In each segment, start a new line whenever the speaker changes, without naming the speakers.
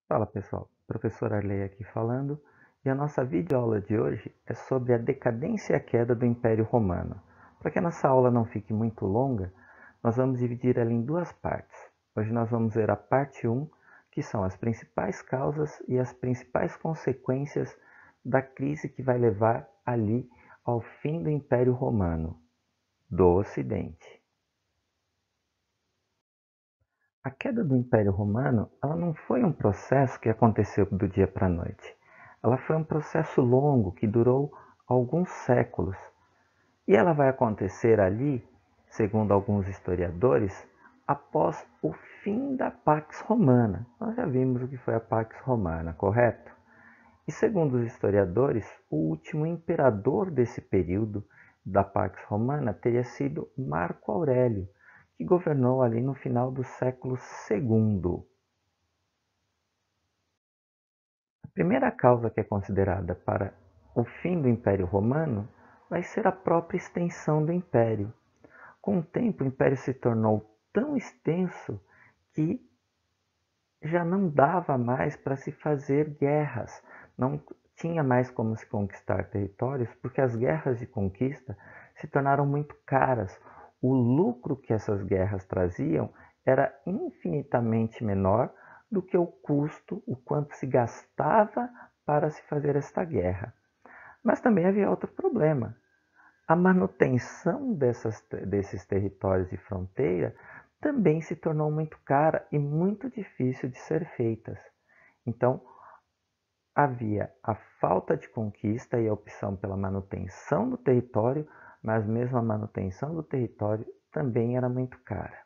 Fala pessoal, professor Arley aqui falando, e a nossa videoaula de hoje é sobre a decadência e a queda do Império Romano. Para que a nossa aula não fique muito longa, nós vamos dividir ela em duas partes. Hoje nós vamos ver a parte 1, que são as principais causas e as principais consequências da crise que vai levar ali ao fim do Império Romano, do Ocidente. A queda do Império Romano, ela não foi um processo que aconteceu do dia para a noite. Ela foi um processo longo que durou alguns séculos. E ela vai acontecer ali, segundo alguns historiadores, após o fim da Pax Romana. Nós já vimos o que foi a Pax Romana, correto? E segundo os historiadores, o último imperador desse período da Pax Romana teria sido Marco Aurélio, que governou ali no final do século II. A primeira causa que é considerada para o fim do Império Romano vai ser a própria extensão do Império. Com o tempo, o Império se tornou tão extenso que já não dava mais para se fazer guerras, não tinha mais como se conquistar territórios, porque as guerras de conquista se tornaram muito caras. O lucro que essas guerras traziam era infinitamente menor do que o custo, o quanto se gastava para se fazer esta guerra. Mas também havia outro problema. A manutenção desses territórios de fronteira também se tornou muito cara e muito difícil de ser feitas. Então, havia a falta de conquista e a opção pela manutenção do território, mas mesmo a manutenção do território também era muito cara.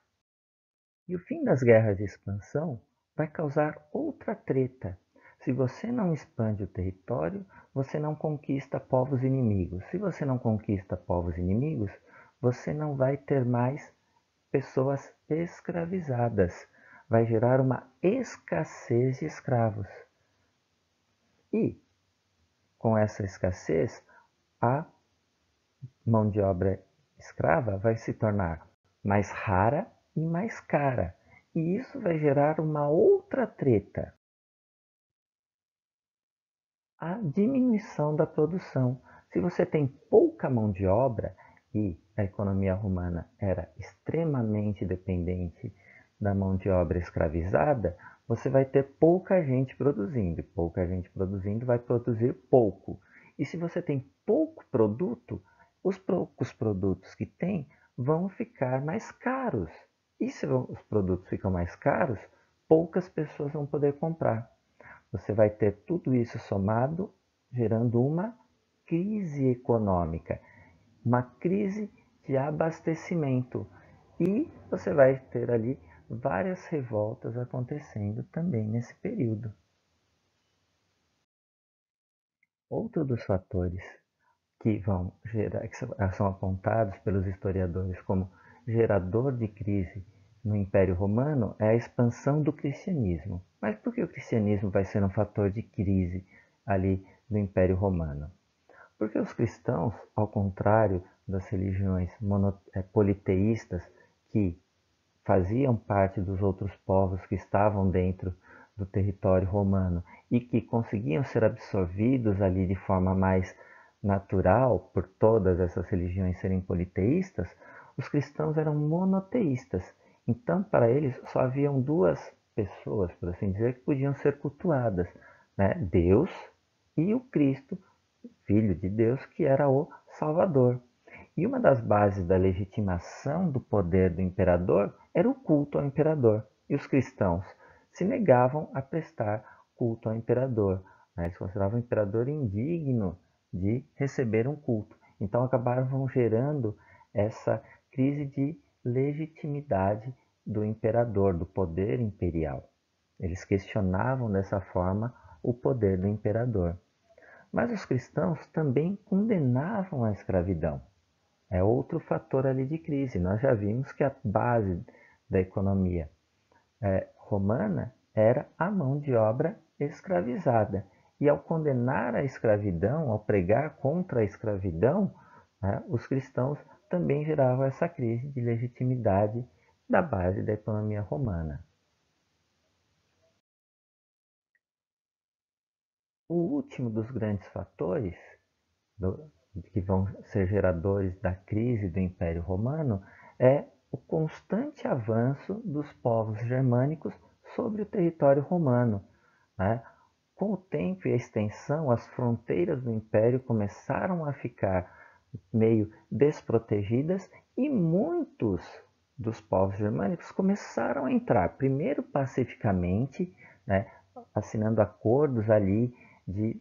E o fim das guerras de expansão vai causar outra treta. Se você não expande o território, você não conquista povos inimigos. Se você não conquista povos inimigos, você não vai ter mais pessoas escravizadas. Vai gerar uma escassez de escravos. E, com essa escassez, a mão de obra escrava vai se tornar mais rara e mais cara. E isso vai gerar uma outra treta, a diminuição da produção. Se você tem pouca mão de obra, e a economia romana era extremamente dependente da mão de obra escravizada, você vai ter pouca gente produzindo. E pouca gente produzindo vai produzir pouco. E se você tem pouco produto, os poucos produtos que tem vão ficar mais caros. E se os produtos ficam mais caros, poucas pessoas vão poder comprar. Você vai ter tudo isso somado, gerando uma crise econômica, uma crise de abastecimento. E você vai ter ali várias revoltas acontecendo também nesse período. Outro dos fatores que vão gerar, que são apontados pelos historiadores como gerador de crise no Império Romano é a expansão do cristianismo. Mas por que o cristianismo vai ser um fator de crise ali no Império Romano? Porque os cristãos, ao contrário das religiões politeístas que faziam parte dos outros povos que estavam dentro do território romano e que conseguiam ser absorvidos ali de forma mais natural por todas essas religiões serem politeístas, os cristãos eram monoteístas. Então, para eles, só haviam duas pessoas, por assim dizer, que podiam ser cultuadas, né? Deus e o Cristo, Filho de Deus, que era o Salvador. E uma das bases da legitimação do poder do imperador era o culto ao imperador. E os cristãos se negavam a prestar culto ao imperador. Eles consideravam o imperador indigno de receber um culto. Então acabaram gerando essa crise de legitimidade do imperador, do poder imperial. Eles questionavam dessa forma o poder do imperador. Mas os cristãos também condenavam a escravidão. É outro fator ali de crise. Nós já vimos que a base da economia romana era a mão de obra escravizada. E ao condenar a escravidão, ao pregar contra a escravidão, né, os cristãos também geravam essa crise de legitimidade da base da economia romana. O último dos grandes fatores que vão ser geradores da crise do Império Romano é o constante avanço dos povos germânicos sobre o território romano, né? Com o tempo e a extensão, as fronteiras do Império começaram a ficar meio desprotegidas e muitos dos povos germânicos começaram a entrar, primeiro pacificamente, né, assinando acordos ali de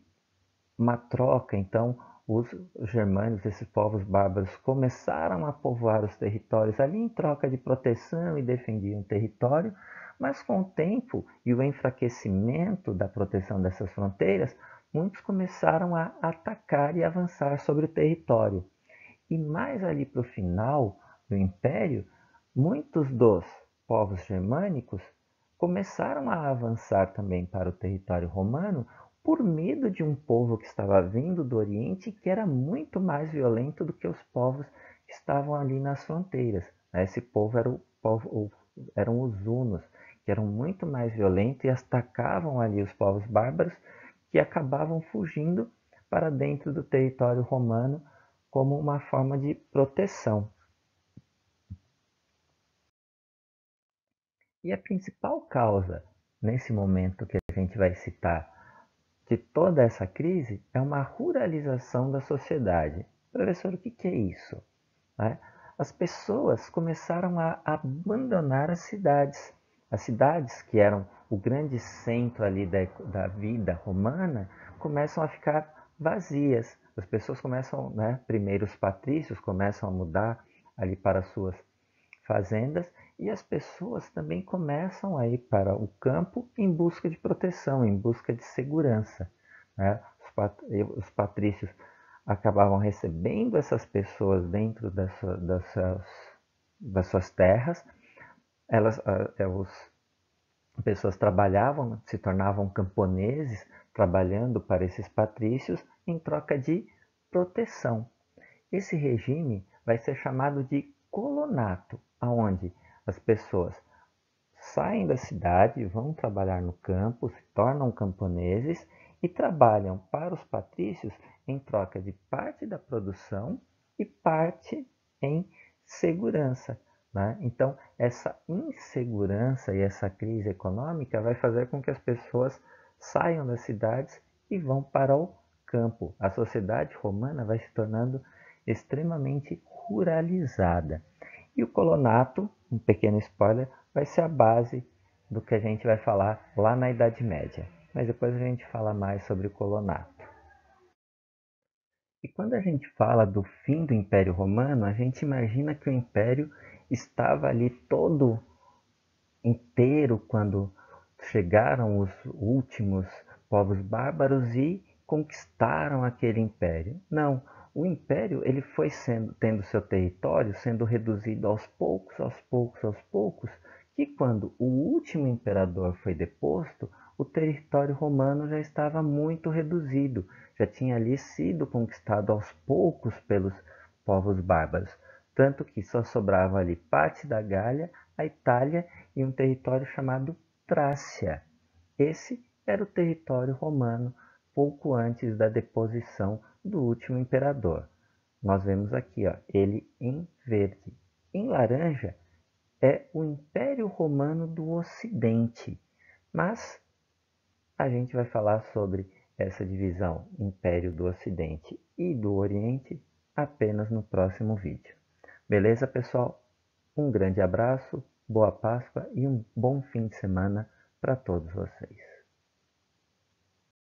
uma troca. Então, os germânicos, esses povos bárbaros, começaram a povoar os territórios ali em troca de proteção e defendiam o território, mas com o tempo e o enfraquecimento da proteção dessas fronteiras, muitos começaram a atacar e avançar sobre o território. E mais ali para o final do Império, muitos dos povos germânicos começaram a avançar também para o território romano por medo de um povo que estava vindo do Oriente que era muito mais violento do que os povos que estavam ali nas fronteiras. Esse povo era eram os hunos, que eram muito mais violentos e atacavam ali os povos bárbaros que acabavam fugindo para dentro do território romano como uma forma de proteção. E a principal causa, nesse momento que a gente vai citar, de toda essa crise é uma ruralização da sociedade. Professor, o que é isso? As pessoas começaram a abandonar as cidades que eram o grande centro ali da vida romana, começam a ficar vazias. As pessoas começam, né, primeiro os patrícios começam a mudar ali para suas fazendas e as pessoas também começam a ir para o campo em busca de proteção, em busca de segurança. Né? Os patrícios acabavam recebendo essas pessoas dentro das suas terras, as pessoas trabalhavam, se tornavam camponeses, trabalhando para esses patrícios em troca de proteção. Esse regime vai ser chamado de colonato, aonde as pessoas saem da cidade, vão trabalhar no campo, se tornam camponeses e trabalham para os patrícios em troca de parte da produção e parte em segurança. Né? Então, essa insegurança e essa crise econômica vai fazer com que as pessoas saiam das cidades e vão para o campo. A sociedade romana vai se tornando extremamente ruralizada. E o colonato, um pequeno spoiler, vai ser a base do que a gente vai falar lá na Idade Média. Mas depois a gente fala mais sobre o colonato. E quando a gente fala do fim do Império Romano, a gente imagina que o Império estava ali todo inteiro quando chegaram os últimos povos bárbaros e conquistaram aquele império. Não, o império ele foi tendo seu território sendo reduzido aos poucos, aos poucos, aos poucos, que quando o último imperador foi deposto, o território romano já estava muito reduzido, já tinha ali sido conquistado aos poucos pelos povos bárbaros, tanto que só sobrava ali parte da Gália, a Itália e um território chamado Trácia. Esse era o território romano pouco antes da deposição do último imperador. Nós vemos aqui, ó, ele em verde. Em laranja é o Império Romano do Ocidente, mas a gente vai falar sobre essa divisão Império do Ocidente e do Oriente apenas no próximo vídeo. Beleza, pessoal? Um grande abraço, boa Páscoa e um bom fim de semana para todos vocês.